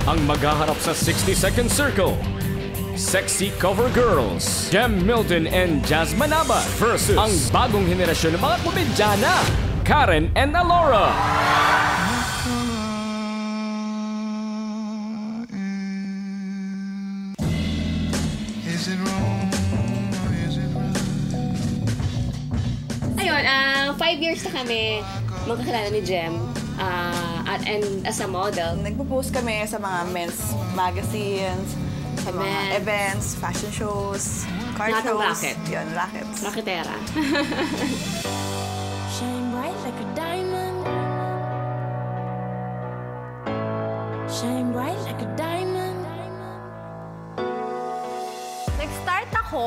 ang maghaharap sa 60-second circle. Sexy cover girls, Jem Milton and Jazz Manaba versus ang bagong henerasyon ng mga komedyana, Karen and Alora. Ayun, 5 years na kami magkakilala ni Jem and as a model. Nagpo-post kami sa mga men's magazines, sa mga events, fashion shows, car shows. Racket. Yun, rackets. Racketera. Shine bright like a diamond. Shine bright like a diamond. Nag-start ako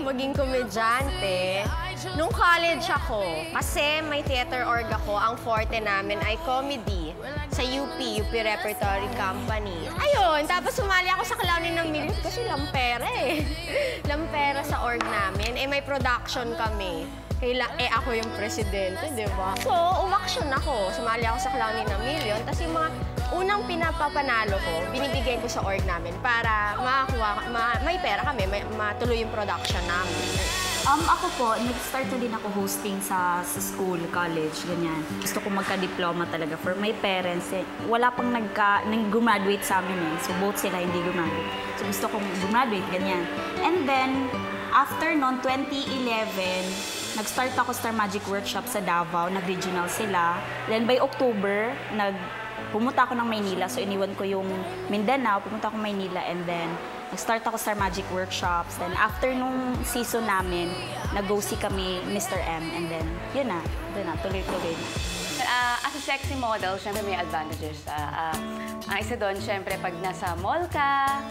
maging komedyante nung college ako. Kasi may theater org ako, ang forte namin ay comedy sa UP Repertory Company. Ayun, tapos sumali ako sa Clownin ng Million kasi lampera eh. Lampera sa org namin. Eh, may production kami. Ako yung presidente, di ba? So, umaksyon ako. Sumali ako sa Clownin ng Million. Tapos yung mga unang pinapapanalo ko, binibigay ko sa org namin para may pera kami, matuloy yung production namin. Ako po, nag-start na din ako hosting sa school, college, ganyan. Gusto ko magka-diploma talaga for my parents. Wala pang nag-graduate sa amin eh. So both sila hindi graduate. So gusto kong graduate, ganyan. And then, after noon, 2011, nag-start ako Star Magic Workshop sa Davao, nag-regional sila. Then by October, pumunta ako ng Maynila. So iniwan ko yung Mindanao, pumunta ako Maynila, and then nag-start ako Star Magic Workshops. Then after nung season namin, nag-go-see kami Mr. M. And then, yun na, tuloy-tuloy na. As a sexy model, syempre may advantages. Ang isa doon, syempre pag nasa mall ka,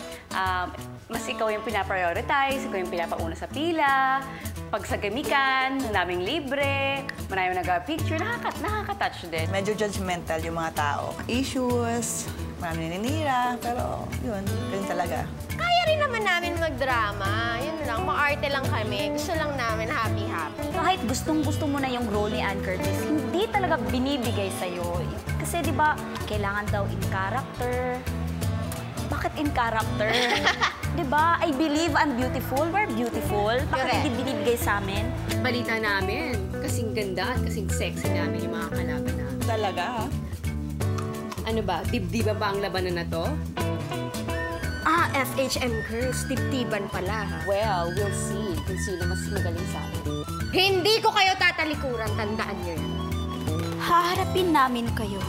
mas ikaw yung pinaprioritize, ikaw yung pinapauna sa pila. Pag sa gamikan, naming libre, maraming nag-picture, nakaka-touch din. Medyo judgmental yung mga tao. Issues, maraming naninira, pero yun, ganun talaga. Kaya rin naman namin magdrama. Yun lang, maarte lang kami. Gusto lang namin happy-happy. Kahit gustong-gusto mo na yung role ni Ann Curtis, hindi talaga binibigay sa'yo. Kasi di ba, kailangan daw in character. Bakit in character? Di ba? I believe I'm beautiful. We're beautiful. Bakit hindi binibigay sa amin? Balita namin, kasing ganda at kasing sexy namin yung mga kalaban namin. Talaga, ha? Ano ba? Dibdiba ba ang labanan na to? FHM girls, tip-tiban pala. Well, we'll see kung sino mas magaling sa akin. Hindi ko kayo tatalikuran, tandaan nyo yan. Haharapin namin kayo.